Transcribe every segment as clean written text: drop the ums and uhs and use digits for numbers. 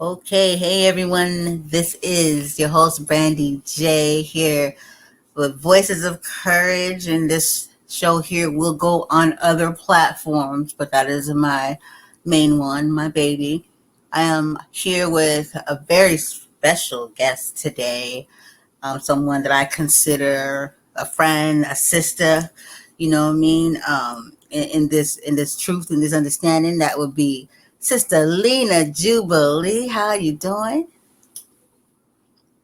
Okay, hey everyone. This is your host Brandy J here with Voices of Courage, and this show here will go on other platforms, but that is my main one, my baby. I am here with a very special guest today, someone that I consider a friend, a sister. You know what I mean? In this truth, in this understanding, that would be Sister Leina Jubilee. How you doing?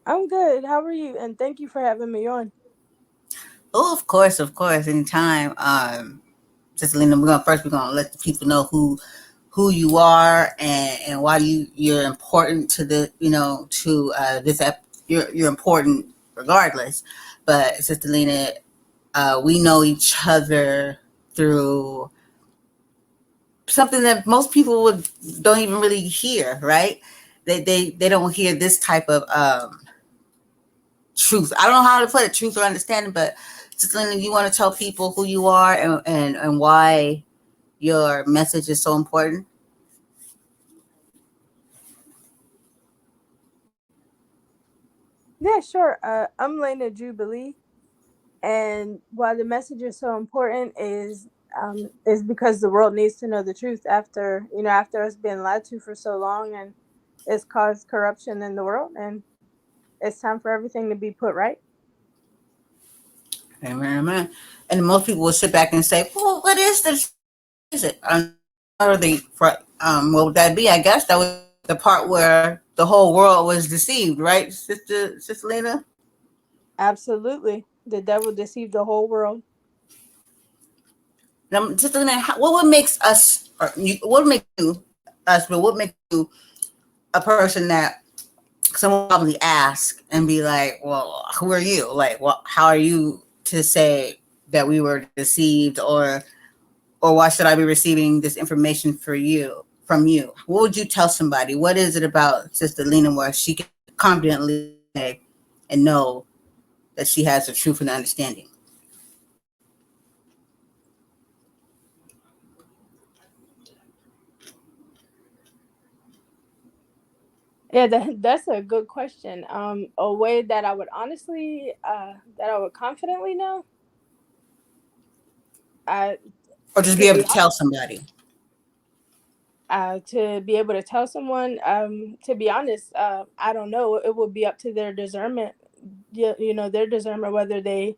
I'm good. How are you? And thank you for having me on. Oh, of course, anytime. Sister Leina, we're gonna let the people know who you are and why you're important to the to this you're important regardless. But Sister Lena, we know each other through something that most people would don't even really hear, right? They don't hear this type of truth. I don't know how to put it, truth or understanding, but Sister Lena, you want to tell people who you are and why your message is so important? Yeah, sure. I'm Leina Jubilee, and why the message is so important is because the world needs to know the truth after us being lied to for so long, and it's caused corruption in the world, and it's time for everything to be put right. Amen, amen. And most people will sit back and say, "Well, what is this? Is it?" Or what would that be? I guess that was the part where the whole world was deceived, right, Sister Lena? Absolutely, the devil deceived the whole world. Now, Sister Lena, what would makes us, what would make you us, but what makes you a person that someone probably ask and be like, "Well, who are you? Like, what? How are you to say that we were deceived, or why should I be receiving this information from you? What would you tell somebody? What is it about Sister Lena where she can confidently say and know that she has the truth and understanding?" Yeah, that's a good question. A way that I would that I would confidently know, uh, Or just to be able be to tell somebody? to be able to tell someone, to be honest, I don't know, it would be up to their discernment. Their discernment, whether they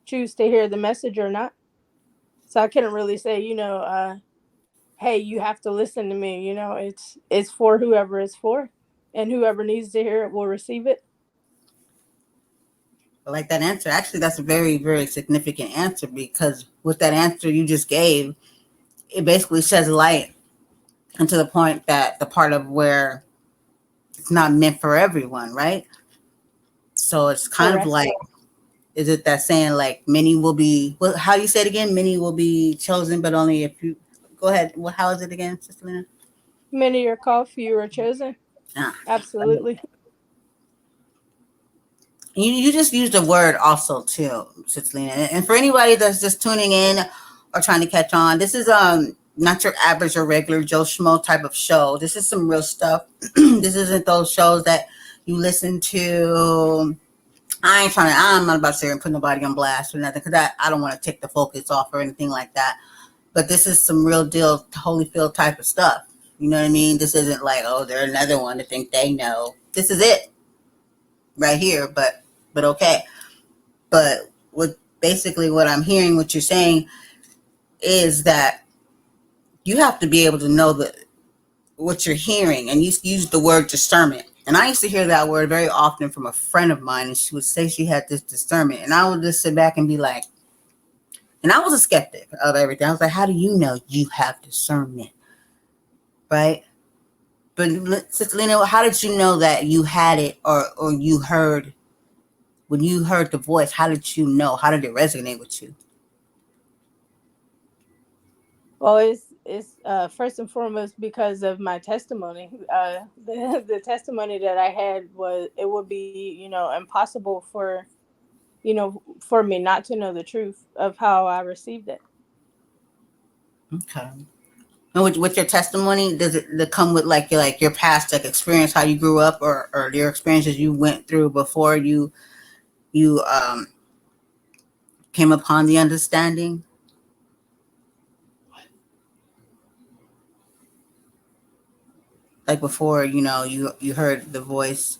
choose to hear the message or not. So I couldn't really say, hey, you have to listen to me. It's for whoever it's for, and whoever needs to hear it will receive it. I like that answer. Actually, that's a very, very significant answer because with that answer you just gave, it basically sheds light into the point that the part of where it's not meant for everyone, right? So it's kind of Correct. like, is it that saying like many will be, well, how you say it again? Many will be chosen, but only if you, go ahead. Well, how is it again, Sister Lena? Many are called, few are chosen. Ah, Absolutely. you just used a word also too, Sister Lena. And for anybody that's just tuning in or trying to catch on, this is not your average or regular Joe Schmo type of show. This is some real stuff. This isn't those shows that you listen to. I'm not about to sit here and put nobody on blast or nothing because I don't want to take the focus off or anything like that. But this is some real deal Holyfield type of stuff. You know what I mean? This isn't like, oh, they're another one to think they know. This is it right here. But okay. But what I'm hearing, what you're saying is that you have to be able to know what you're hearing, and you use the word discernment. And I used to hear that word very often from a friend of mine, and she would say she had this discernment, and I would just sit back and be like, and I was a skeptic of everything. I was like, how do you know you have discernment, right? But Sister Lena, how did you know that you had it, or you heard when you heard the voice? How did you know? How did it resonate with you? Well, it's first and foremost because of my testimony. The testimony that I had was, it would be, impossible for me not to know the truth of how I received it. Okay. And with your testimony, does it come with like your past like experience, how you grew up, or your experiences you went through before you came upon the understanding? Like before, you heard the voice,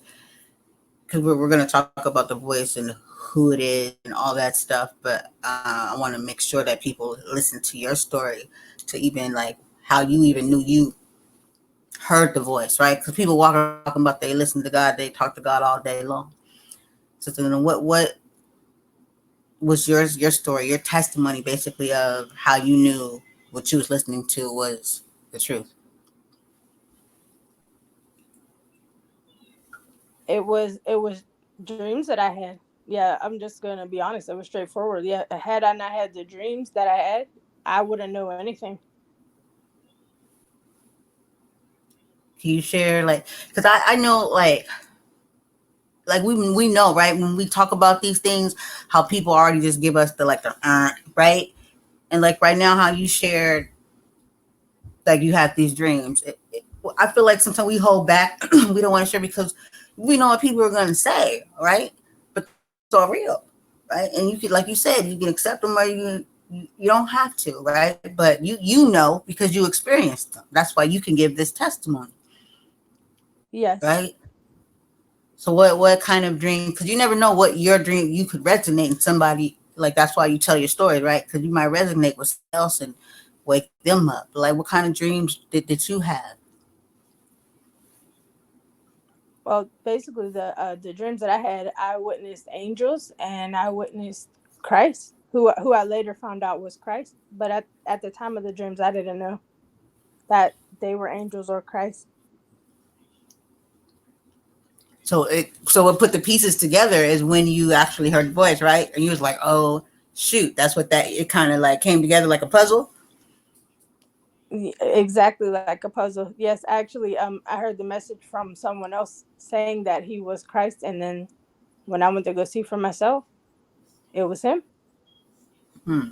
because we're going to talk about the voice and who it is and all that stuff. But I want to make sure that people listen to your story, to even like how you even knew you heard the voice, right? Because people walk around talking about they listen to God, they talk to God all day long. So then what was your story, your testimony, basically, of how you knew what you was listening to was the truth? It was dreams that I had. Yeah, I'm just gonna be honest. It was straightforward. Yeah, had I not had the dreams that I had, I wouldn't know anything. Can you share, like, because I know, like we know, right, when we talk about these things, how people already just give us the like the right, and like right now how you shared, like you have these dreams. I feel like sometimes we hold back. We don't want to share because we know what people are going to say, right? But it's all real, right? And you can, like you said, you can accept them, or you don't have to, right? But you know, because you experienced them. That's why you can give this testimony, Yes. right? So what kind of dream? Because you never know what your dream, you could resonate in somebody. Like that's why you tell your story, right? Because you might resonate with someone else and wake them up. Like what kind of dreams did you have? Well, basically, the dreams that I had, I witnessed angels and I witnessed Christ, who I later found out was Christ. But at the time of the dreams, I didn't know that they were angels or Christ. So what put the pieces together is when you actually heard the voice, right? And you was like, oh shoot, that's what that it kind of like came together like a puzzle. Exactly like a puzzle. Yes, actually, I heard the message from someone else saying that he was Christ, and then when I went to go see for myself, it was him. Hmm.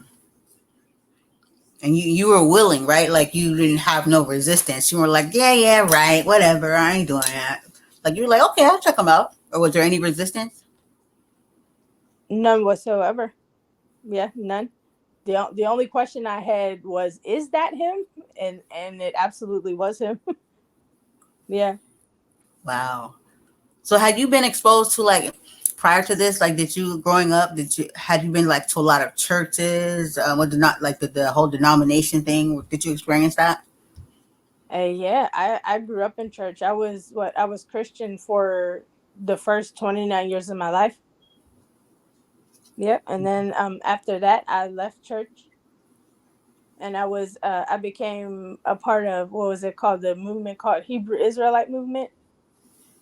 And you were willing, right? Like you didn't have no resistance. You were like, yeah, right, whatever. I ain't doing that. Like you were like, okay, I'll check them out. Or was there any resistance? None whatsoever. Yeah, none. The only question I had was, "Is that him?" And it absolutely was him. Yeah. Wow. So had you been exposed to like prior to this? Like, did you growing up? Did you had you been like to a lot of churches? What did not like the whole denomination thing? Did you experience that? Yeah, I grew up in church. I was Christian for the first 29 years of my life. Yep. And then after that I left church and I became a part of, what was it called, the movement called Hebrew Israelite movement.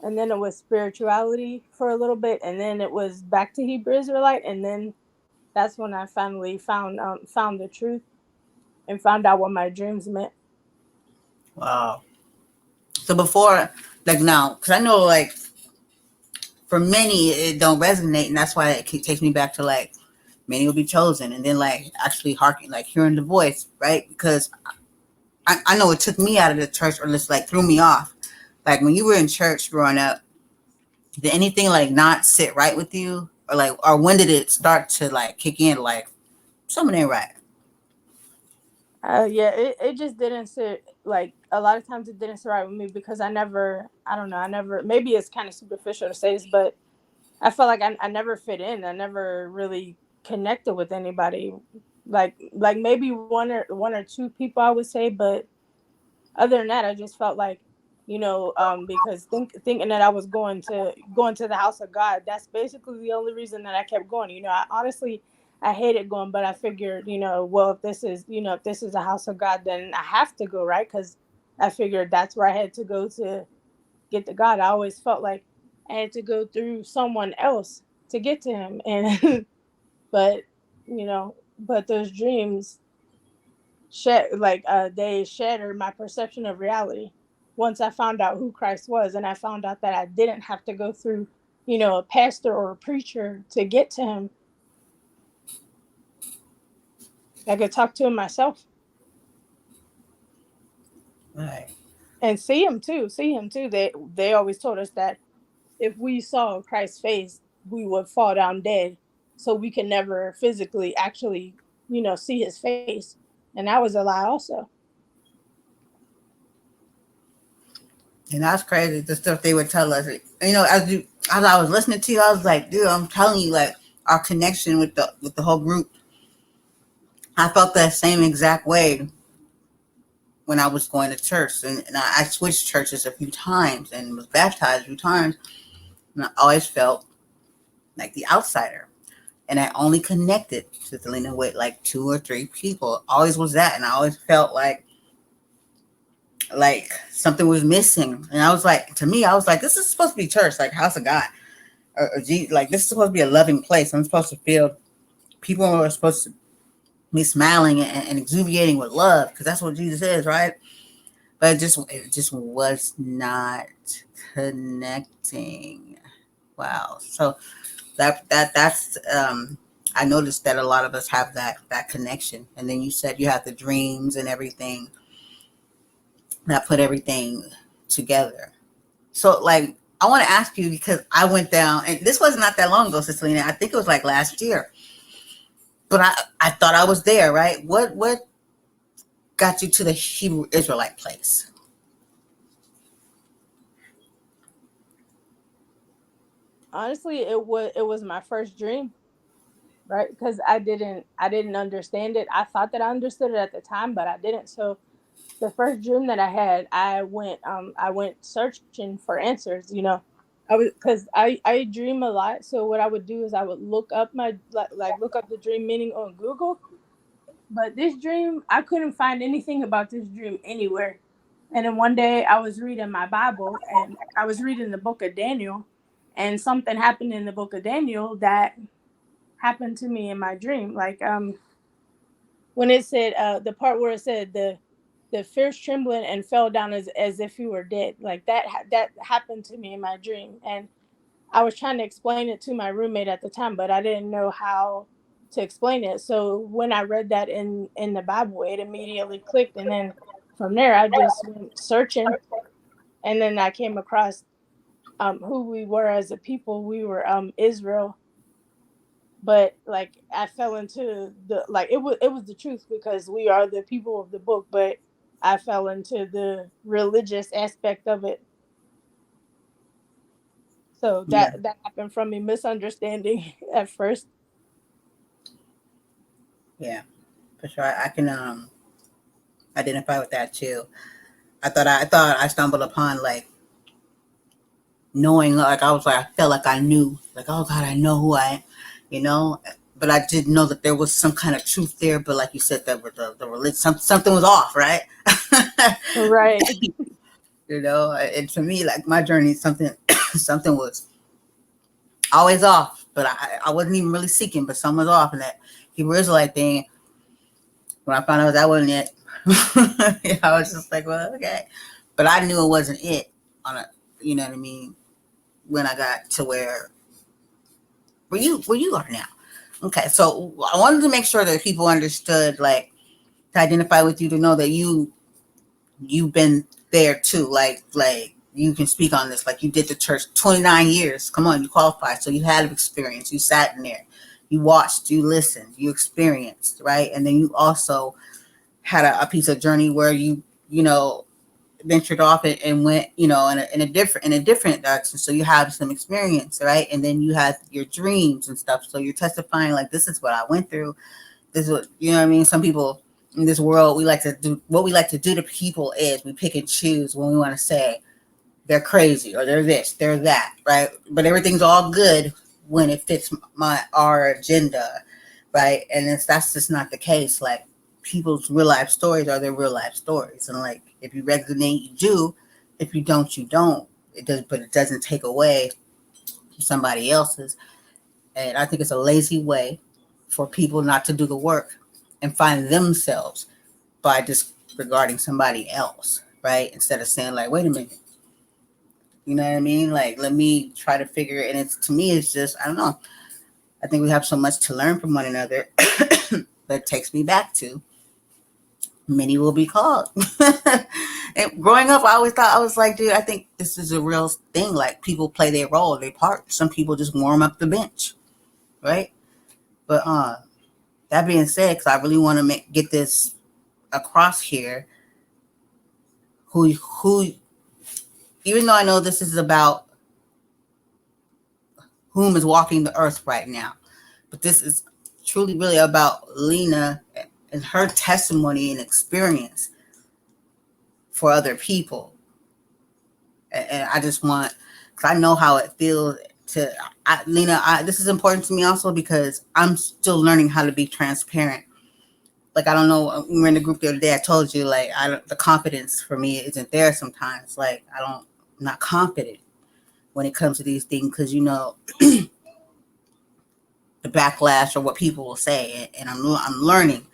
And then it was spirituality for a little bit, and then it was back to Hebrew Israelite, and then that's when I finally found the truth and found out what my dreams meant. Wow. So before, like now, because I know like for many it don't resonate, and that's why takes me back to like many will be chosen, and then like actually harking, like hearing the voice, right? Because I know it took me out of the church, or just like threw me off. Like when you were in church growing up, did anything like not sit right with you, or like, or when did it start to like kick in, like something ain't right? Yeah, it just didn't sit, like a lot of times it didn't sit right with me because I don't know, I never, maybe it's kind of superficial to say this, but I felt like I never fit in. I never really connected with anybody. Like maybe one or two people I would say, but other than that, I just felt like, because thinking that I was going to the house of God. That's basically the only reason that I kept going. I honestly, I hated going, but I figured, well, if this is a house of God, then I have to go, right? Because I figured that's where I had to go to get to God. I always felt like I had to go through someone else to get to Him, and but but those dreams they shattered my perception of reality. Once I found out who Christ was, and I found out that I didn't have to go through, a pastor or a preacher to get to him. I could talk to him myself. Right. And see him too. They always told us that if we saw Christ's face, we would fall down dead. So we can never physically actually, see his face. And that was a lie also. And that's crazy. The stuff they would tell us. As I was listening to you, I was like, dude, I'm telling you, like our connection with the whole group. I felt that same exact way when I was going to church, and I switched churches a few times and was baptized a few times, and I always felt like the outsider. And I only connected to Leina with like two or three people. Always was that, and I always felt like something was missing. And I was like, to me, I was like, this is supposed to be church, like house of God, or like this is supposed to be a loving place. I'm supposed to feel people are supposed to be smiling and exuviating with love because that's what Jesus is, right? But it just was not connecting. Wow. So that's I noticed that a lot of us have that connection. And then you said you have the dreams and everything that put everything together. So like I want to ask you because I went down and this was not that long ago, Cecilina. I think it was like last year. But I thought I was there, right? What got you to the Hebrew Israelite place? Honestly, it was my first dream, right? Because I didn't understand it. I thought that I understood it at the time, but I didn't. So the first dream that I had, I went searching for answers. I was because I dream a lot. So what I would do is I would look up my look up the dream meaning on Google. But this dream, I couldn't find anything about this dream anywhere. And then one day I was reading my Bible and I was reading the book of Daniel, and something happened in the book of Daniel that happened to me in my dream. Like when it said the part where it said the fierce trembling and fell down as if you were dead. Like that happened to me in my dream, and I was trying to explain it to my roommate at the time, but I didn't know how to explain it. So when I read that in the Bible, it immediately clicked, and then from there I just went searching, and then I came across who we were as a people. We were Israel, but like I fell into the like it was the truth because we are the people of the book, but I fell into the religious aspect of it. So Yeah, that happened from me misunderstanding at first. yeah, for sure. I can identify with that too. I thought I stumbled upon like knowing, like I was like I felt like I knew, like oh God, I know who I am, you know. But I didn't know that there was some kind of truth there. But like you said, that the religion, something was off, right? Right. And to me, like my journey, something something was always off. But I wasn't even really seeking, but something was off. And that Hebrew Israelite thing, when I found out that wasn't it, I was just like, well, okay. But I knew it wasn't it on a, you know what I mean, when I got to where you are now. Okay, so I wanted to make sure that people understood, like, to identify with you, to know that you've been there too. Like you can speak on this. Like you did the church 29 years. Come on, you qualified. So you had experience. You sat in there. You watched, you listened, you experienced, right? And then you also had a piece of journey where you ventured off and went, in a different direction. So you have some experience, right? And then you had your dreams and stuff. So you're testifying like this is what I went through. This is what, you know what I mean? Some people in this world, we like to do what we like to do to people is we pick and choose when we want to say they're crazy or they're this, they're that, right? But everything's all good when it fits our agenda, right? And that's just not the case. Like people's real life stories are their real life stories, and like if you resonate, you do. If you don't, you don't. It does, but it doesn't take away from somebody else's. And I think it's a lazy way for people not to do the work and find themselves by disregarding somebody else, right? Instead of saying like, wait a minute, you know what I mean? Like, let me try to figure it. And it's, to me, it's just, I don't know. I think we have so much to learn from one another. That takes me back to many will be called. And growing up, I always thought, I was like, dude, I think this is a real thing. Like, people play their role, their part. Some people just warm up the bench, right? But that being said, because I really want to get this across here, who, even though I know this is about whom is walking the earth right now, but this is truly really about Leina and her testimony and experience for other people. And I just want, because I know how it feels to, Leina, this is important to me also because I'm still learning how to be transparent. Like, I don't know, we were in the group the other day, I told you, like, the confidence for me isn't there sometimes. Like, I'm not confident when it comes to these things because, you know, the backlash or what people will say. And I'm learning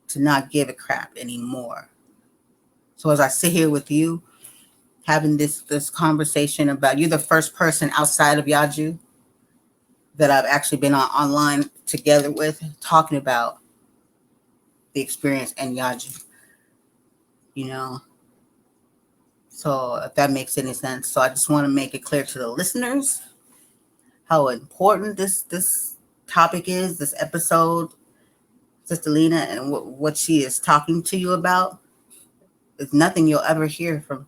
to not give a crap anymore. So as I sit here with you, having this conversation about, you're the first person outside of Yaju that I've actually been online together with, talking about the experience in Yaju, you know. So if that makes any sense. So I just want to make it clear to the listeners how important this topic is, this episode, Sister Leina, and what she is talking to you about. It's nothing you'll ever hear from.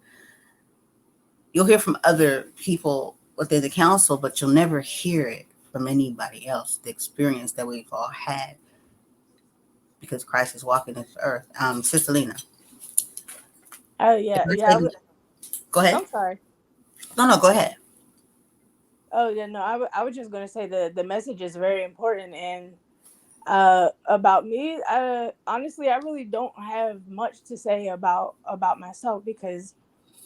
You'll hear from other people within the council, but you'll never hear it from anybody else. The experience that we've all had because Christ is walking this earth. Sister Leina. Oh yeah, yeah. Go ahead. I'm sorry. No, go ahead. Oh yeah, no. I was just gonna say the message is very important, and about me, honestly, I really don't have much to say about myself because,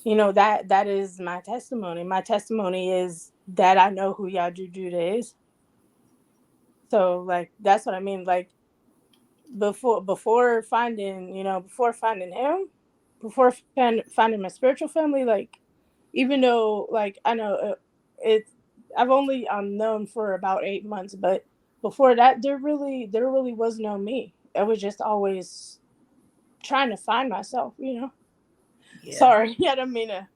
you know, that is my testimony. My testimony is that I know who Yaju Judah is. So like that's what I mean. Like before finding, you know, before finding him, before finding my spiritual family, like even though like I know it's I've only known for about 8 months, but before that there really was no me. I was just always trying to find myself, you know. Yeah. Sorry, I don't mean to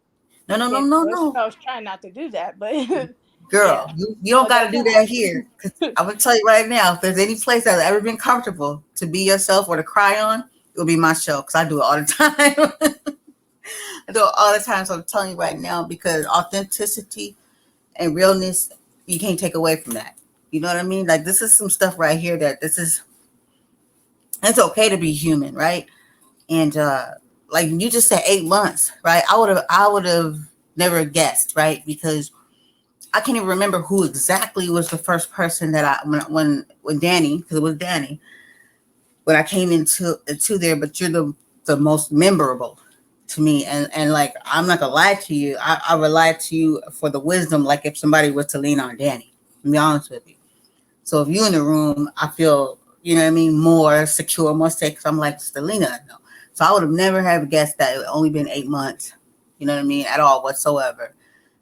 get emotional. No. I was trying not to do that, but Girl, yeah. you don't But got to that's do what that here. Cause I'm going to tell you right now, if there's any place that's ever been comfortable to be yourself or to cry on, it will be my show because I do it all the time. I do it all the time. So I'm telling you right now, because authenticity and realness, you can't take away from that. You know what I mean? Like, this is some stuff right here that it's okay to be human, right? And like you just said, 8 months, right? I would have never guessed, right? Because I can't even remember who exactly was the first person that when Danny, because it was Danny, when I came into there. But you're the most memorable to me, and like, I'm not gonna lie to you, I rely to you for the wisdom. Like, if somebody was to lean on Danny, to be honest with you. So if you in the room, I feel, you know what I mean, more secure, more safe. Because I'm like, Selena, no. So I would have never have guessed that it would only been 8 months. You know what I mean, at all whatsoever,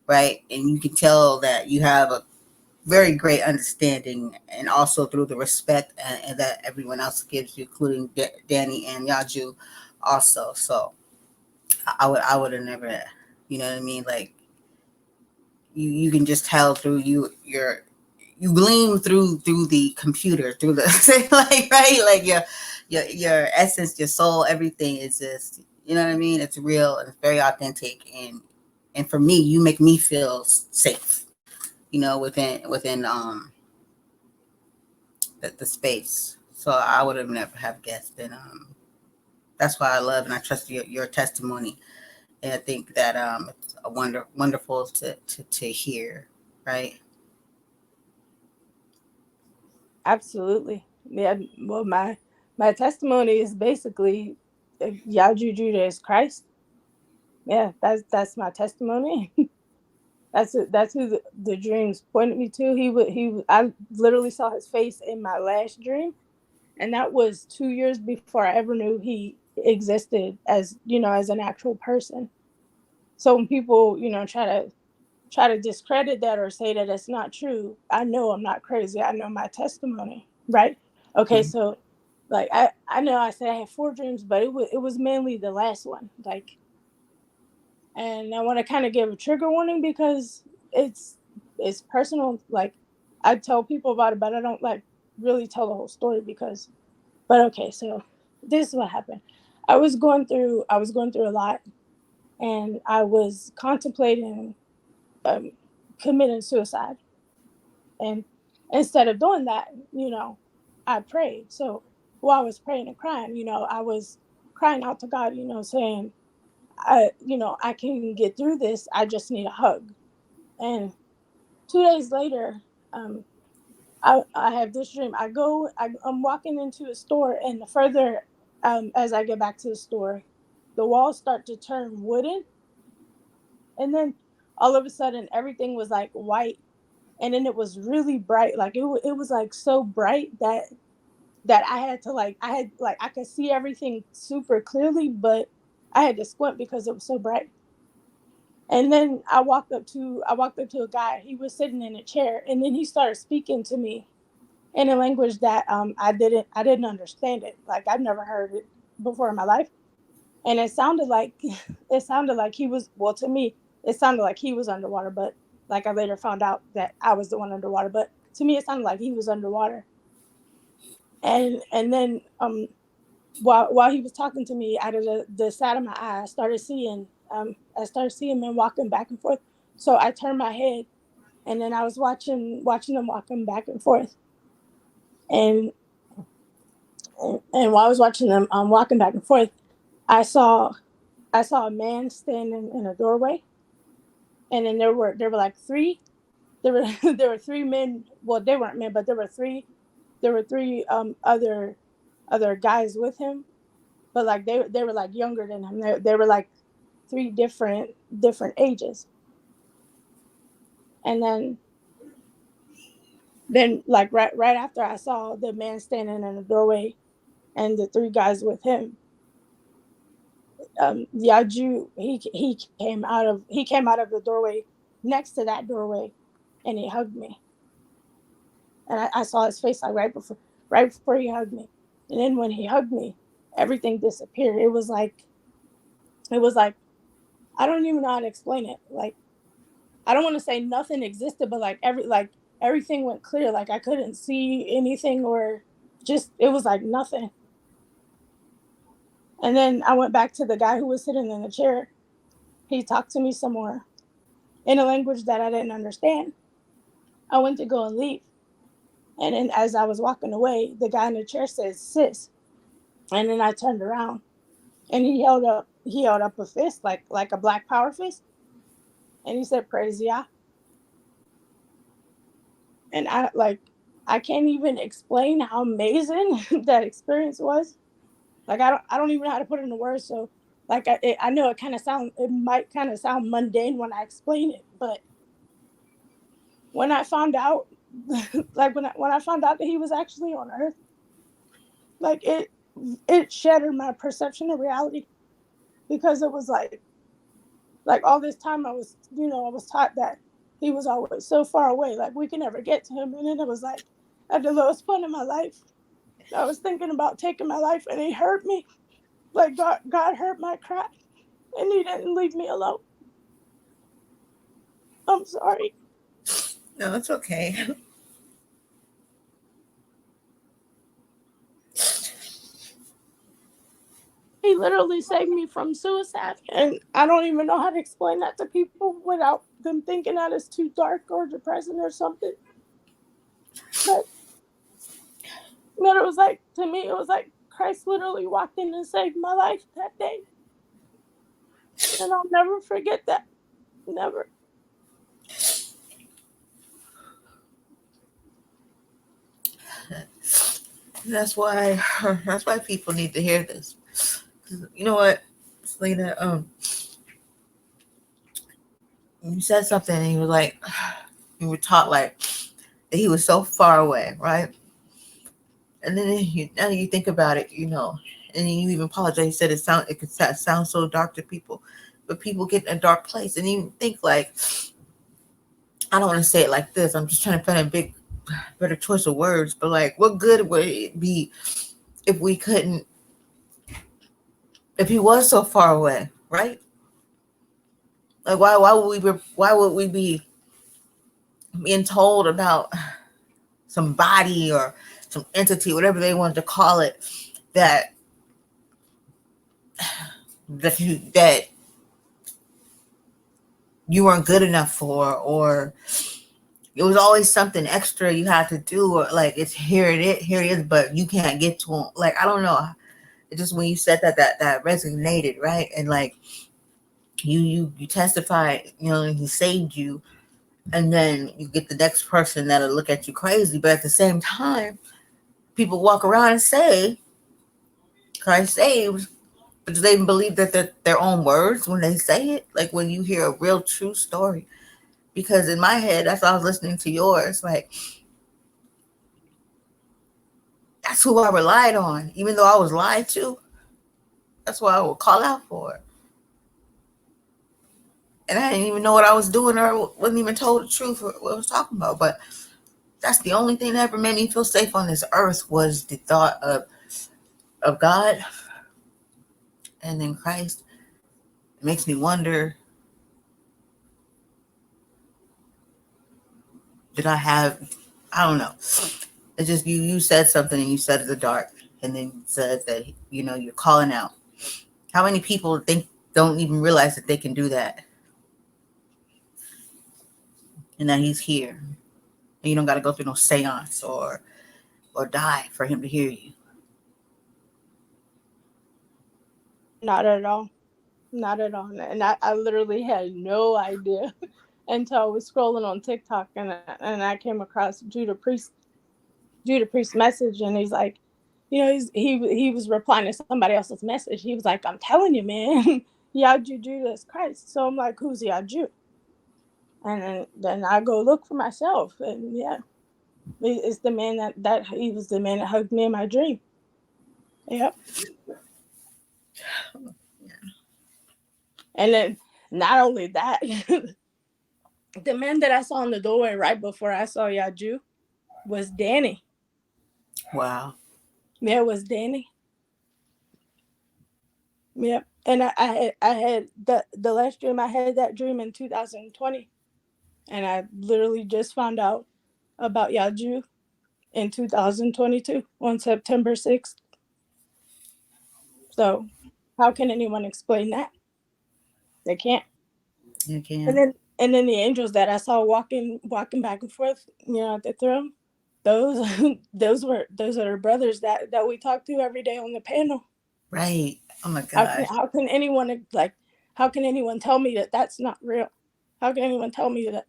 right? And you can tell that you have a very great understanding, and also through the respect and that everyone else gives you, including Danny and Yaju, also. So I would have never, you know what I mean, like, you can just tell through you gleam through the computer, through the like, right, like your essence, your soul, everything is just, you know what I mean, it's real and it's very authentic. And for me, you make me feel safe, you know, within the space. So I would have never have guessed. And that's why I love and I trust your testimony. And I think that it's a wonderful to hear, right? absolutely. Yeah. Well, my testimony is basically Yaju Judah is Christ. Yeah, that's my testimony. That's who the dreams pointed me to. I literally saw his face in my last dream, and that was 2 years before I ever knew he existed as, you know, as an actual person. So when people, you know, try to discredit that or say that it's not true, I know I'm not crazy. I know my testimony, right? Okay, Mm-hmm. so Like I know I said I had 4 dreams, but it was mainly the last one. Like, and I want to kind of give a trigger warning because it's it's personal. Like, I tell people about it, but I don't like really tell the whole story because. But okay, so this is what happened. I was going through a lot, and I was contemplating um, committing suicide. And instead of doing that, I prayed. So while I was praying and crying, I was crying out to God, saying, I can get through this. I just need a hug. And 2 days later, um, I have this dream. I'm walking into a store, and the further as I get back to the store, the walls start to turn wooden, and then all of a sudden everything was like white, and then it was really bright. Like it was like so bright that I could see everything super clearly, but I had to squint because it was so bright. And then I walked up to a guy. He was sitting in a chair, and then he started speaking to me in a language that I didn't understand it. Like I've never heard it before in my life. And it sounded like he was, well, to me it sounded like he was underwater, but like I later found out that I was the one underwater. But to me it sounded like he was underwater. And then while he was talking to me, out of the side of my eye, I started seeing men walking back and forth. So I turned my head, and then I was watching them walking back and forth. And and while I was watching them walking back and forth, I saw I saw a man standing in a doorway, and then there were like three there were there were three men. Well, they weren't men, but there were three other guys with him, but like they were like younger than him. They were like three different ages. And then like right after I saw the man standing in the doorway and the three guys with him, Yaju, he came out of the doorway next to that doorway, and he hugged me. And I saw his face like right before he hugged me. And then when he hugged me, everything disappeared. It was like I don't even know how to explain it. Like, I don't want to say nothing existed, but everything went clear. Like I couldn't see anything, or just it was like nothing. And then I went back to the guy who was sitting in the chair. He talked to me some more in a language that I didn't understand. I went to go and leave. And then as I was walking away, the guy in the chair said, "Sis." And then I turned around, and he held up a fist, like a black power fist, and he said, "Praise Yah." And I can't even explain how amazing that experience was. Like I don't even know how to put it into words. So like I know it might kind of sound mundane when I explain it, but when I found out, like when I found out that he was actually on Earth, like it shattered my perception of reality, because it was like all this time I was taught that he was always so far away, like we can never get to him. And then it was like at the lowest point in my life, I was thinking about taking my life, and he hurt me. Like God heard my cry, and he didn't leave me alone. I'm sorry. No, it's okay. He literally saved me from suicide, and I don't even know how to explain that to people without them thinking that it's too dark or depressing or something. But it was like, to me, it was like Christ literally walked in and saved my life that day, and I'll never forget that. Never. That's why that's why people need to hear this. You know what, Selena? You said something, and you were like, you were taught like that he was so far away, right? And then now you think about it, and you even apologize. You said it could sound so dark to people, but people get in a dark place, and you think like, I don't want to say it like this. I'm just trying to find a better choice of words, but like, what good would it be if we couldn't, if he was so far away, right? Like why would we be being told about some body or some entity, whatever they wanted to call it, that that you weren't good enough for, or it was always something extra you had to do, or like it's here it is, but you can't get to him. Like I don't know. It just when you said that resonated, right? And like you testified, he saved you, and then you get the next person that'll look at you crazy, but at the same time, people walk around and say Christ saves, but do they even believe that they're their own words when they say it? Like when you hear a real true story. Because in my head, that's why I was listening to yours. Like that's who I relied on, even though I was lied to. That's why I would call out for it. And I didn't even know what I was doing, or wasn't even told the truth or what I was talking about. But that's the only thing that ever made me feel safe on this earth was the thought of God and then Christ. It makes me wonder, did I don't know. It's just you said something, and you said in the dark, and then you said that you're calling out. How many people don't even realize that they can do that, and that he's here, and you don't got to go through no seance or die for him to hear you. Not at all. Not at all. And I literally had no idea until I was scrolling on TikTok, and I came across Judah Priest's message, and he's like, he was replying to somebody else's message. He was like, I'm telling you, man, Yaju Judah is Christ. So I'm like, who's Yaju? And then I go look for myself, and yeah, it's the man that he was the man that hugged me in my dream. Yep. And then not only that, the man that I saw in the doorway right before I saw Yaju was Danny. Wow. Yeah, it was Danny. Yep. And I had the last dream, I had that dream in 2020. And I literally just found out about Yaju in 2022 on September 6th. So how can anyone explain that? They can't. You And can. then the angels that I saw walking back and forth, at the throne, those those are the brothers that we talk to every day on the panel. Right. Oh my How gosh. can anyone how can anyone tell me that that's not real? How can anyone tell me that,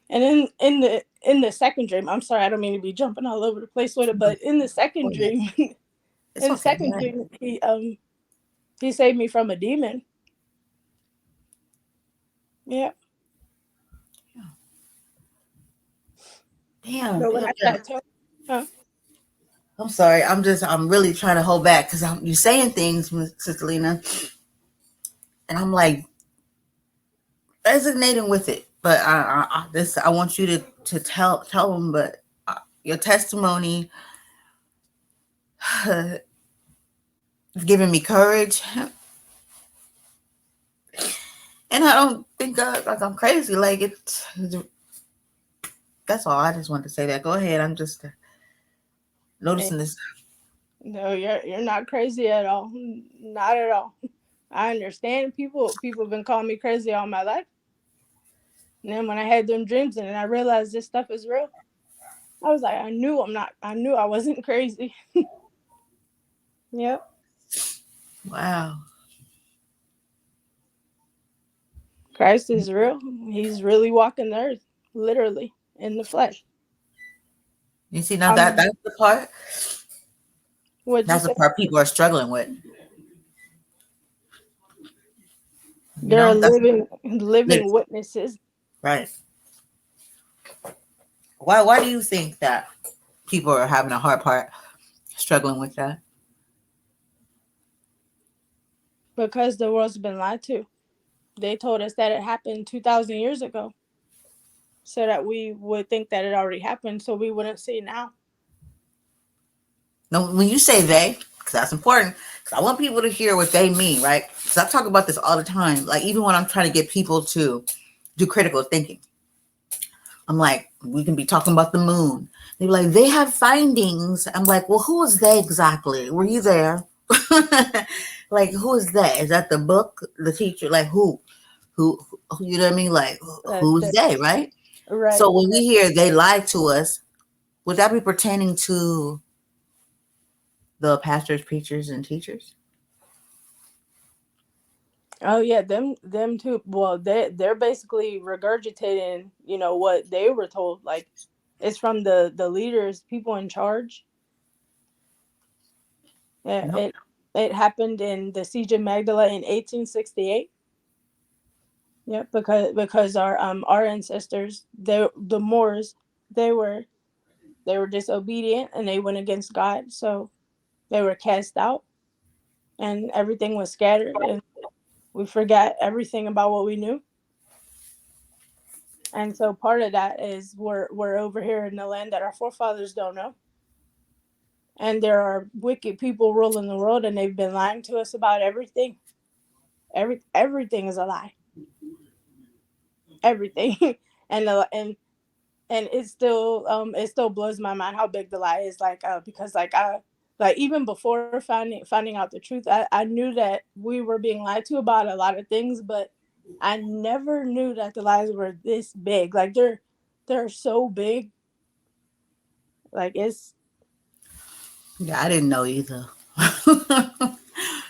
And in the second dream, I'm sorry, I don't mean to be jumping all over the place with it, but in the Go second ahead. dream, It's in the okay. second dream, he saved me from a demon. Yeah. Damn. But when Damn. I Damn. started telling, huh? I'm sorry. I'm really trying to hold back because you're saying things, Sister Lena, and I'm like resonating with it. But I want you to tell them. But your testimony is giving me courage, and I don't think like I'm crazy. Like that's all. I just wanted to say that. Go ahead. I'm just noticing this. No, you're not crazy at all. Not at all. I understand people have been calling me crazy all my life. And then when I had them dreams and I realized this stuff is real, I was like, I knew I wasn't crazy. Yep. Wow. Christ is real. He's really walking the earth, literally, in the flesh. You see, now I mean, that's the part. what'd you That's the say? part people are struggling with. They're That's living witnesses. right. Why do you think that people are having a hard part struggling with that? Because the world's been lied to. They told us that it happened 2,000 years ago, so that we would think that it already happened, so we wouldn't see now. No, when you say they, because that's important, because I want people to hear what they mean, right? Because I talk about this all the time. Like, even when I'm trying to get people to do critical thinking, I'm like, we can be talking about the moon. They're like, they have findings. I'm like, well, who is they exactly? Were you there? Like, who is that? Is that the book, the teacher? Like, who, you know what I mean? Like, who's The they, right? right. So when we hear they lied to us, would that be pertaining to the pastors, preachers, and teachers? Oh yeah, them too. Well, they're basically regurgitating, what they were told. Like it's from the leaders, people in charge. Yeah, Yep. it happened in the siege of Magdala in 1868. Yeah, because our ancestors, the Moors, they were they were disobedient and they went against God, so they were cast out and everything was scattered and we forgot everything about what we knew. And so part of that is we're over here in the land that our forefathers don't know. And there are wicked people ruling the world and they've been lying to us about everything. Everything is a lie. Everything. and the, and it still blows my mind how big the lie is, because like even before finding out the truth, I knew that we were being lied to about a lot of things, but I never knew that the lies were this big. Like they're so big. Like it's Yeah, I didn't know either.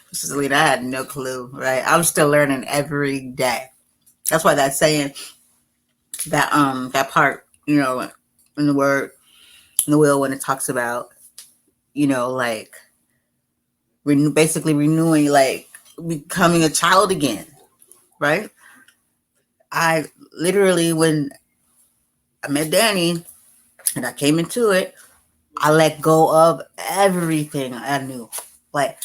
This is Lena. I had no clue, right? I'm still learning every day. That's why that saying, that part, in the word, in the will, when it talks about, like basically renewing, like becoming a child again, right? I literally, when I met Danny and I came into it, I let go of everything I knew. Like,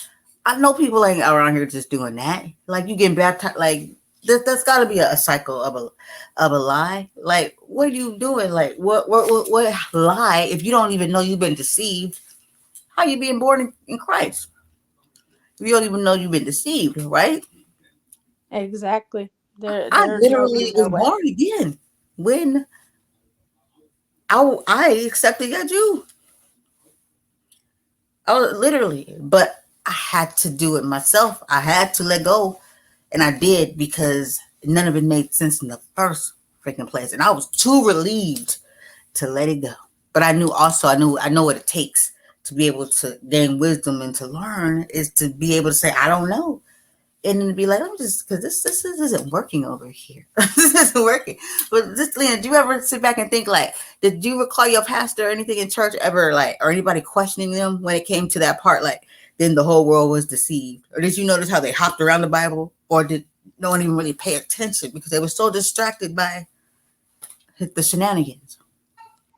I know people ain't around here just doing that. Like, you getting baptized, like that's got to be a cycle of a lie. Like, what are you doing? Like, what lie? If you don't even know you've been deceived, how you being born in Christ? If you don't even know you've been deceived, right? exactly I there's no literally was no way. born again when I accepted God. You, I was literally, but I had to do it myself. I had to let go. And I did, because none of it made sense in the first freaking place. And I was too relieved to let it go. But I knew also, I know what it takes to be able to gain wisdom and to learn, is to be able to say, I don't know. And then be like, I'm just, because this isn't working over here. This isn't working. But just, Lena, do you ever sit back and think, like, did you recall your pastor or anything in church ever, like, or anybody questioning them when it came to that part, like, then the whole world was deceived? Or did you notice how they hopped around the Bible? Or did no one even really pay attention because they were so distracted by the shenanigans?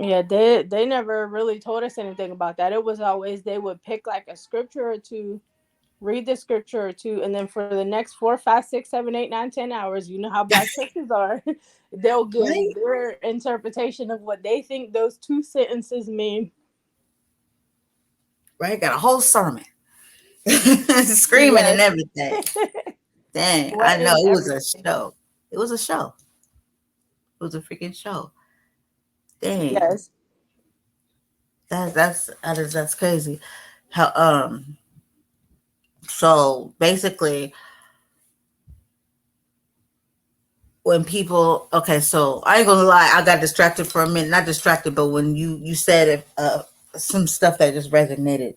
Yeah, they never really told us anything about that. It was always they would pick like a scripture or two, read the scripture or two, and then for the next 4, 5, 6, 7, 8, 9, 10 hours, you know how black churches are, they'll give Right? their interpretation of what they think those two sentences mean. Right? Got a whole sermon. Screaming and Yes. everything. Dang, I know Sweating it was a everything. show. It was a show. It was a freaking show. Dang. Yes. That's crazy. How so basically, when people, okay, so I ain't gonna lie, I got distracted for a minute. Not distracted, but when you said some stuff that just resonated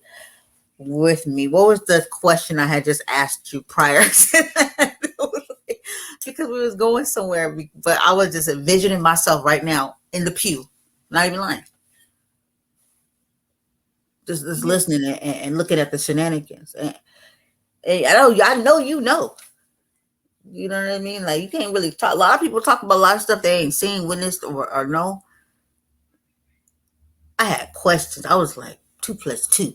with me. What was the question I had just asked you prior to that? Because we was going somewhere, but I was just envisioning myself right now in the pew, not even lying, just You, listening and looking at the shenanigans. And I know you know what I mean. Like, you can't really talk. A lot of people talk about a lot of stuff they ain't seen, witnessed, or know. I had questions. I was like, 2 plus 2.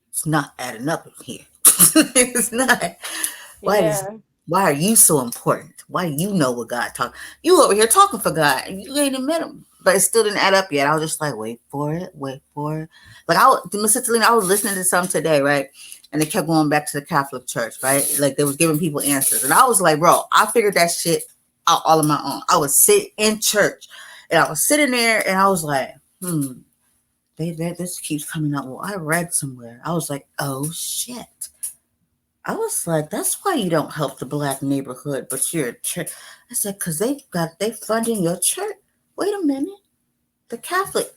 It's not adding up here. It's not. Why does yeah. why are you so important? Why you know what God talking? You over here talking for God and you ain't even met him. but it still didn't add up yet. I was just like, wait for it, wait for it. Like Miss Lena, I was listening to some today, right? And they kept going back to the Catholic Church, right? Like they was giving people answers, and I was like, bro, I figured that shit out all on my own. I would sit in church, and I was sitting there, and I was like, this keeps coming up. Well, I read somewhere. I was like, oh shit. I was like, that's why you don't help the black neighborhood, but you're a church. I said, because they funding your church. Wait a minute. The Catholic.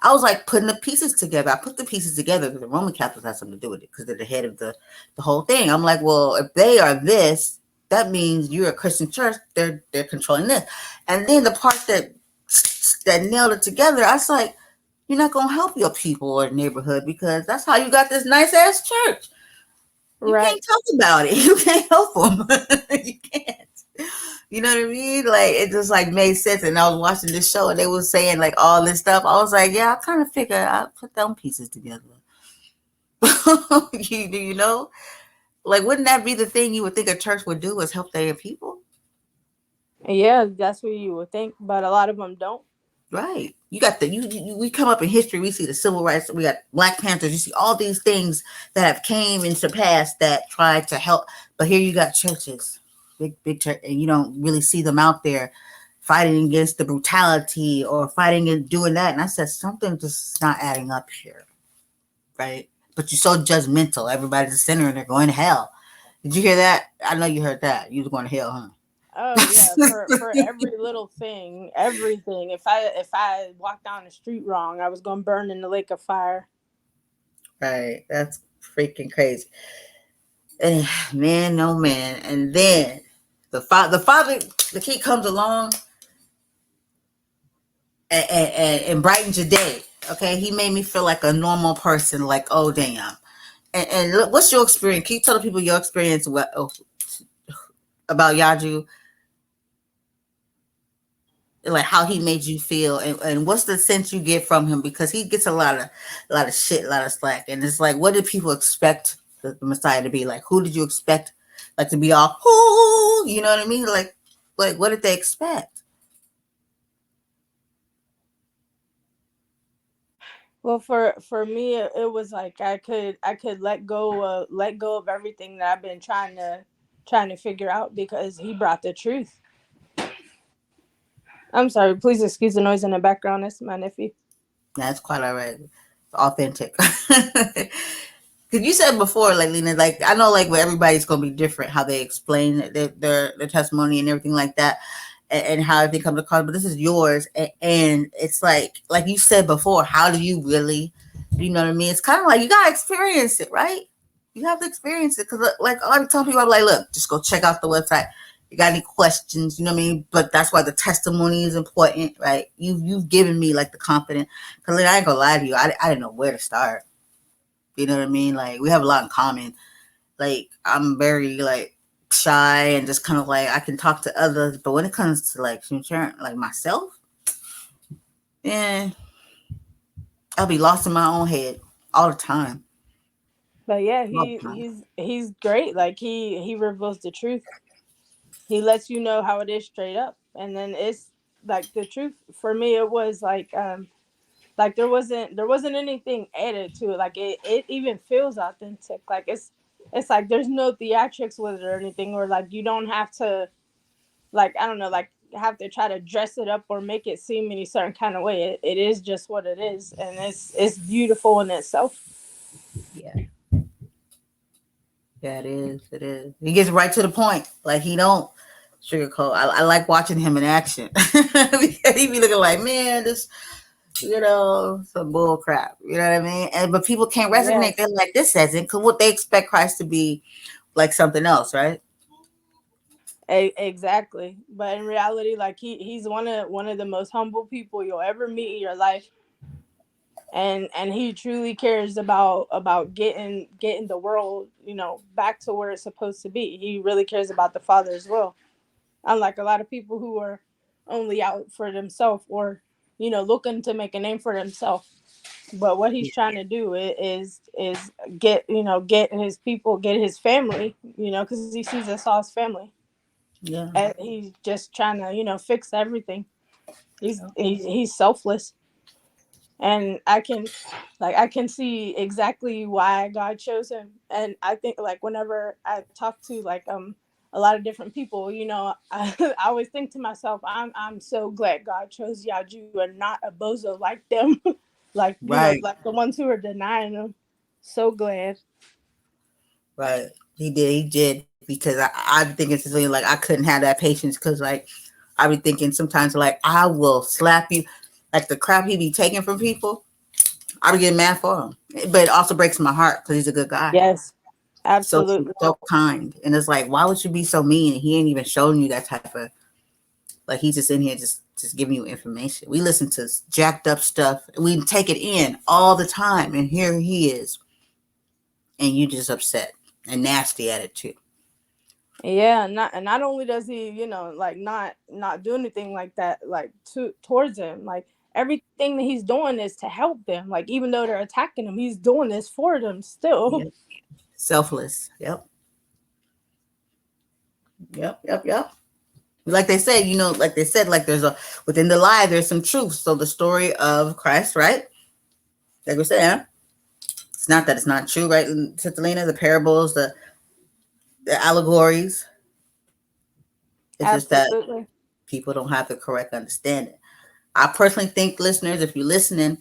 I was like putting the pieces together. I put the pieces together because the Roman Catholics have something to do with it because they're the head of the whole thing. I'm like, well, if they are this, that means you're a Christian church. They're controlling this. And then the part that nailed it together, I was like, you're not gonna help your people or neighborhood because that's how you got this nice ass church. You Right. can't talk about it. You can't help them. You can't. You know what I mean? Like it just like made sense. And I was watching this show and they were saying like all this stuff. I was like, yeah, I kind of figured I put them pieces together. you know? Like wouldn't that be the thing you would think a church would do is help their people? Yeah, that's what you would think, but a lot of them don't. Right. You got we come up in history, we see the civil rights, we got Black Panthers, you see all these things that have came into past that tried to help. But here you got churches, big church, and you don't really see them out there fighting against the brutality or fighting and doing that. And I said, something just not adding up here. Right. But you're so judgmental. Everybody's a sinner and they're going to hell. Did you hear that? I know you heard that. You was going to hell, huh? Oh yeah, for every little thing, everything. If I walked down the street wrong, I was gonna burn in the lake of fire. Right. That's freaking crazy. And man, no man. And then the kid comes along and brightens your day. Okay. He made me feel like a normal person, like, oh, damn. And look, what's your experience? Can you tell the people your experience about Yaju? Like how he made you feel and what's the sense you get from him because he gets a lot of shit, a lot of slack. And it's like, what did people expect the Messiah to be like? Who did you expect like to be all whoo, you know what I mean? Like what did they expect? Well, for me, it was like I could let go of everything that I've been trying to figure out because he brought the truth. I'm sorry. Please excuse the noise in the background. That's my nephew. That's quite all right. Authentic. Because you said before, like Lena, like I know, like where everybody's gonna be different, how they explain their testimony and everything like that, and how they come to cause. But this is yours, and it's like you said before, how do you really, you know what I mean? It's kind of like you gotta experience it, right? You have to experience it because, like, I tell people, I'm like, look, just go check out the website. You got any questions? You know what I mean? But that's why the testimony is important, right? You've given me like the confidence. Because like, I ain't gonna lie to you, I didn't know where to start. You know what I mean? Like we have a lot in common. Like I'm very like shy and just kind of like I can talk to others, but when it comes to like sharing like myself, yeah, I'll be lost in my own head all the time. But yeah, All he the time. he's great. Like he reveals the truth. He lets you know how it is straight up, and then it's like the truth. For me, it was like there wasn't anything added to it. Like it even feels authentic. Like it's like there's no theatrics with it or anything, or like you don't have to, like, I don't know, like have to try to dress it up or make it seem any certain kind of way. It is just what it is, and it's beautiful in itself. Yeah, yeah, it is. It is. He gets right to the point. Like he don't sugarcoat. I like watching him in action. He be looking like, man, this some bull crap. You know what I mean? And but people can't resonate. They're Yes. like, this isn't because what they expect Christ to be like something else, right? Exactly. But in reality, like he's one of the most humble people you'll ever meet in your life, and he truly cares about getting the world, back to where it's supposed to be. He really cares about the Father as well. Unlike a lot of people who are only out for themselves, or looking to make a name for themselves. But what he's trying to do is get his people, get his family, because he sees us all as family. Yeah. And he's just trying to fix everything. He's selfless, and I can see exactly why God chose him. And I think like whenever I talk to like a lot of different people, you know, I always think to myself, I'm so glad God chose Yaju and not a bozo like them, like you know, Right. like the ones who are denying him. So glad. Right. He did because I'm thinking something like I couldn't have that patience because like I be thinking sometimes like I will slap you, like the crap he be taking from people. I be getting mad for him, but it also breaks my heart because he's a good guy, Yes, so sweet, absolutely. so kind, and it's like why would you be so mean? He ain't even showing you that type of like he's just in here just giving you information. We listen to jacked up stuff, we take it in all the time, and here he is, and you just upset and nasty at it too. Yeah, not only does he, you know, like not do anything like that, like towards him, like everything that he's doing is to help them. Like even though they're attacking him, he's doing this for them still. Yep. Selfless. Yep. Yep. Like they said, like they said, like there's a within the lie, there's some truth. So the story of Christ, right? Like we said, it's not that it's not true, right? Sister Lena, the parables, the allegories. It's just that Absolutely. people don't have the correct understanding. I personally think, listeners, if you're listening,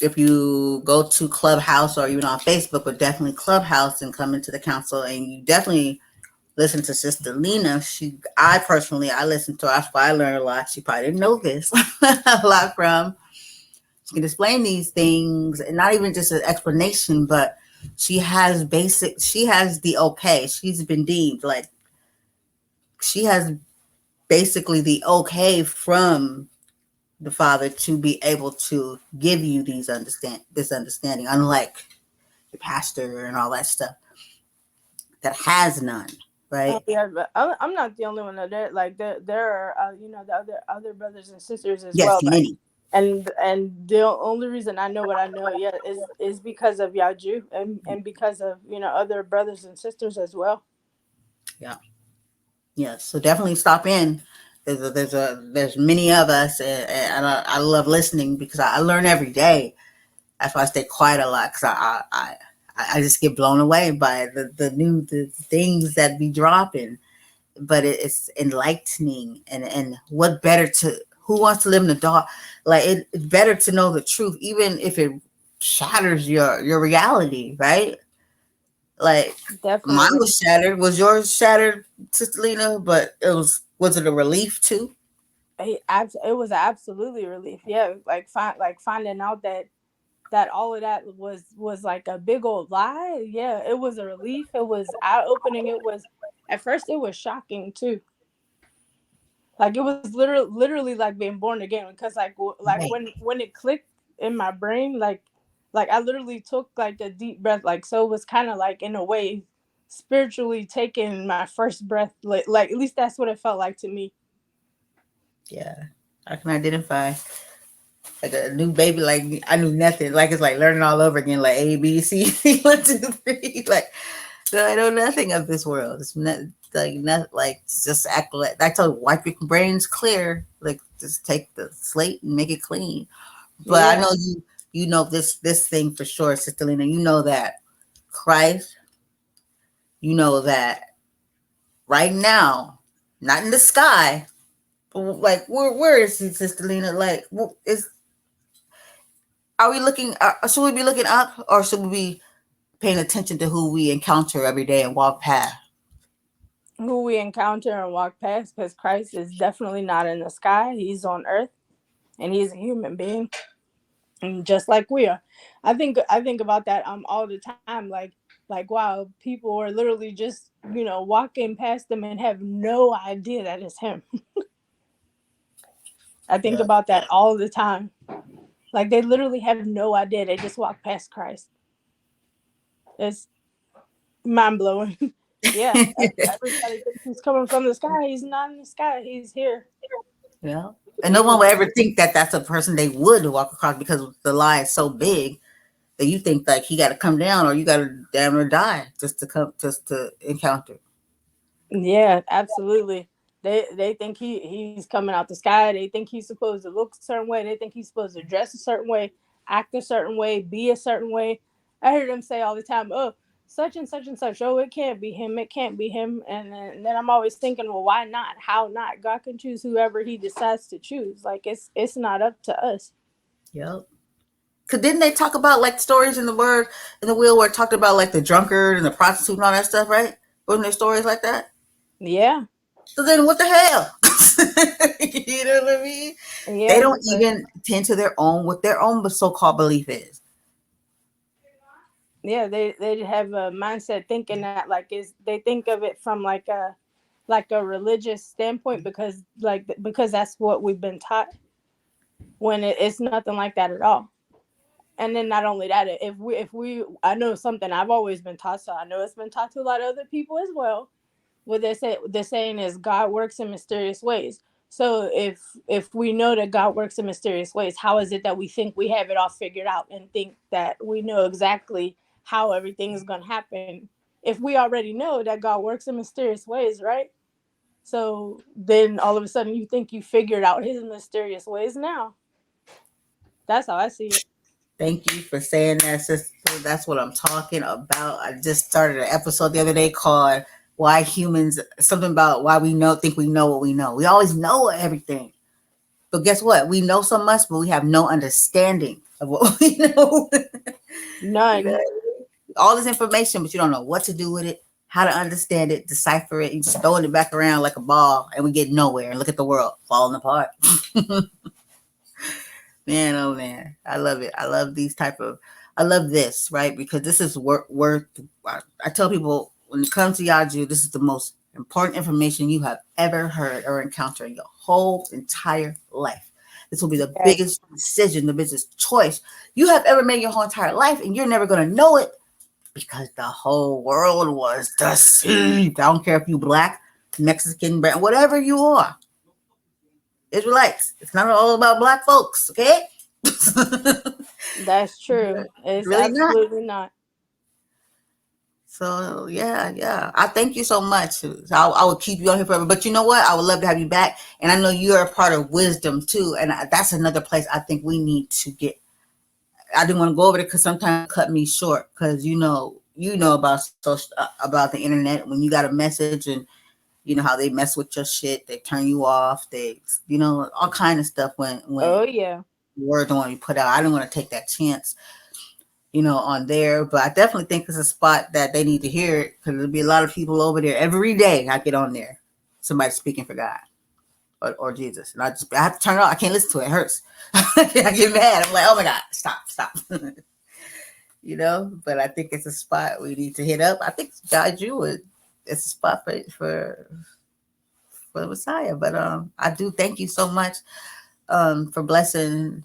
if you go to Clubhouse or even on Facebook, but definitely Clubhouse and come into the council, and you definitely listen to Sister Lena. I listened to her. That's why I learned a lot. She probably didn't know this a lot from. She can explain these things, and not even just an explanation, but she has the okay. She's been deemed like she has basically the okay from the Father to be able to give you this understanding, unlike the pastor and all that stuff that has none, Oh right? yeah, but I'm not the only one. That there are you know the other brothers and sisters as Yes, well. Like many. and the only reason I know what I know, yeah, is because of Yaju and because of you know other brothers and sisters as well. Yeah. Yeah, so definitely stop in. There's many of us, and I love listening because I learn every day. That's why I stay quiet a lot because I just get blown away by the things that be dropping. But it's enlightening, and what better to who wants to live in the dark? Like it's better to know the truth, even if it shatters your reality, right? Like mine Definitely. was shattered. Was yours shattered, Sister Lena? But was it a relief too? It was absolutely a relief. Yeah, like finding out that all of that was like a big old lie. Yeah, it was a relief. It was eye opening. It was at first it was shocking too. Like it was literally like being born again because like Right. when it clicked in my brain, like I literally took like a deep breath. Like so it was kind of like in a way spiritually taking my first breath. Like at least that's what it felt like to me. Yeah. I can identify like a new baby. Like I knew nothing. Like it's like learning all over again. Like A B C D 1 2 3. Like so I know nothing of this world. It's not like just act like I told you, wipe your brains clear. Like just take the slate and make it clean. But I Yeah, know you know this thing for sure, Sister Lena. You know that Christ. You know that right now, not in the sky. But like where is he, Sister Lena? Like is are we looking? Should we be looking up, or should we be paying attention to who we encounter every day and walk past? who we encounter and walk past because Christ is definitely not in the sky. He's on earth and he's a human being, and just like we are. I think about that all the time. Like wow, people are literally just you know walking past them and have no idea that it's him. I think Yeah, about that all the time. Like they literally have no idea. They just walk past Christ. It's mind blowing. Yeah, everybody thinks he's coming from the sky. He's not in the sky. He's here. yeah. And no one Literally. would ever think that that's a person they would walk across because the lie is so big that you think like he got to come down or you got to damn or die just to encounter. Yeah, absolutely. They think he's coming out the sky. They think he's supposed to look a certain way. They think he's supposed to dress a certain way, act a certain way, be a certain way. I hear them say all the time, "Oh, such and such and such. Oh, it can't be him. It can't be him." And then I'm always thinking, well, why not? How not? God can choose whoever He decides to choose. Like it's not up to us. Yep. Cause didn't they talk about like stories in the word in the wheel where it talked about like the drunkard and the prostitute and all that stuff, right? Wasn't there stories like that? Yeah, So then what the hell? You know what I mean? They yeah, don't because even tend to their own what their own so-called belief is. yeah, they have a mindset thinking that like is they think of it from like a religious standpoint because that's what we've been taught when it's nothing like that at all. And then not only that, if we I know something I've always been taught, so I know it's been taught to a lot of other people as well. What they say, the saying is God works in mysterious ways. So if we know that God works in mysterious ways, how is it that we think we have it all figured out and think that we know exactly how everything is going to happen if we already know that God works in mysterious ways, right? So then all of a sudden you think you figured out His mysterious ways now. That's how I see it. Thank you for saying that, sister. That's what I'm talking about. I just started an episode the other day called "Why Humans." Something about why we think we know what we know. We always know everything, but guess what? We know so much, but we have no understanding of what we know. You know, None. all this information, but you don't know what to do with it, how to understand it, decipher it. You just throwing it back around like a ball, and we get nowhere. And look at the world falling apart. Man, oh man, I love it. I love these type of. I love this, right? Because this is worth. I tell people when it comes to Yaju, this is the most important information you have ever heard or encountered in your whole entire life. This will be the Yes. biggest decision, the biggest choice you have ever made your whole entire life, and you're never going to know it because the whole world was deceived. I don't care if you black, Mexican, brown, whatever you are. Israelites. It's not all about black folks, okay? That's true. It's Really not. absolutely not. So yeah. I thank you so much. So I will keep you on here forever. But you know what? I would love to have you back. And I know you're a part of wisdom too. And that's another place I think we need to get. I didn't want to go over it because sometimes it cut me short because you know about the internet when you got a message and you know how they mess with your shit, they turn you off, they all kind of stuff when Oh yeah. word don't want to be put out. I didn't want to take that chance, on there, but I definitely think it's a spot that they need to hear it because there'll be a lot of people over there every day. I get on there, somebody speaking for God or Jesus, and I have to turn it off. I can't listen to it. It hurts. I get mad. I'm like, oh my God, stop. But I think it's a spot we need to hit up. I think God, it's a spot for the Messiah. But I do thank you so much for blessing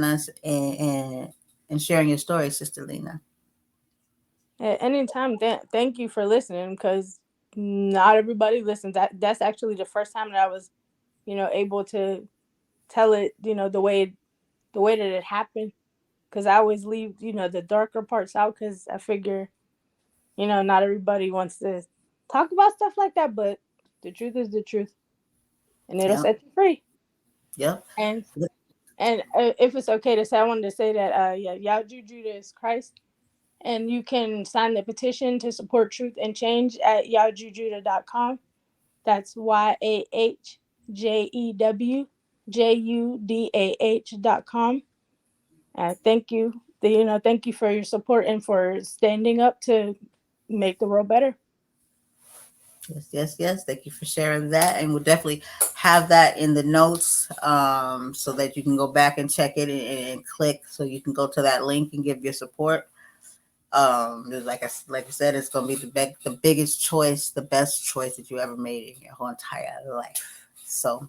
us and sharing your story, Sister Leina. At any time, thank you for listening because not everybody listens. That's actually the first time that I was, able to tell it, the way that it happened. Because I always leave, the darker parts out because I figure, not everybody wants to talk about stuff like that, but the truth is the truth, and it'll Yep. set you free. Yep. And if it's okay to say, I wanted to say that, yeah, Yao Juju is Christ. And you can sign the petition to support truth and change at yahjujudah.com. That's YAHJEWJUDAH.com. Thank you. Thank you for your support and for standing up to make the world better. Yes. Thank you for sharing that, and we'll definitely have that in the notes, so that you can go back and check it and click, so you can go to that link and give your support. Like I said, it's gonna be the biggest choice, the best choice that you ever made in your whole entire life. So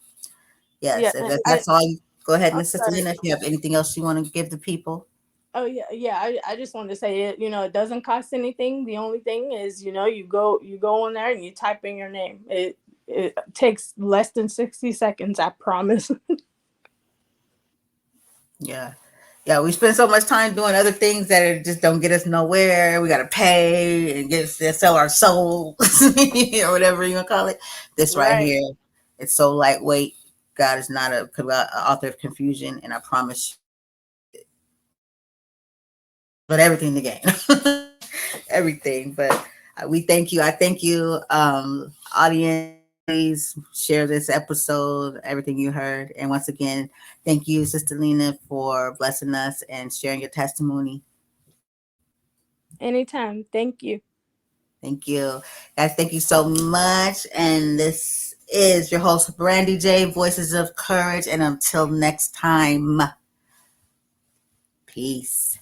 Yeah, yes, if and that's all, you go ahead, I'm Miss Sister sorry. Lena. If you have anything else you want to give the people, Oh yeah. I just wanted to say it. It doesn't cost anything. The only thing is, you go on there and you type in your name. It takes less than 60 seconds. I promise. yeah. Yeah, we spend so much time doing other things that just don't get us nowhere. We gotta pay and get sell our souls or whatever you wanna call it. This right Right. here, it's so lightweight. God is not a author of confusion, and I promise but everything to gain. Everything. But we thank you. I thank you, audience. Please share this episode, everything you heard. And once again, thank you, Sister Leina, for blessing us and sharing your testimony. Anytime. Thank you. Thank you. Guys, thank you so much. And this is your host, Brandy J, Voices of Courage. And until next time, peace.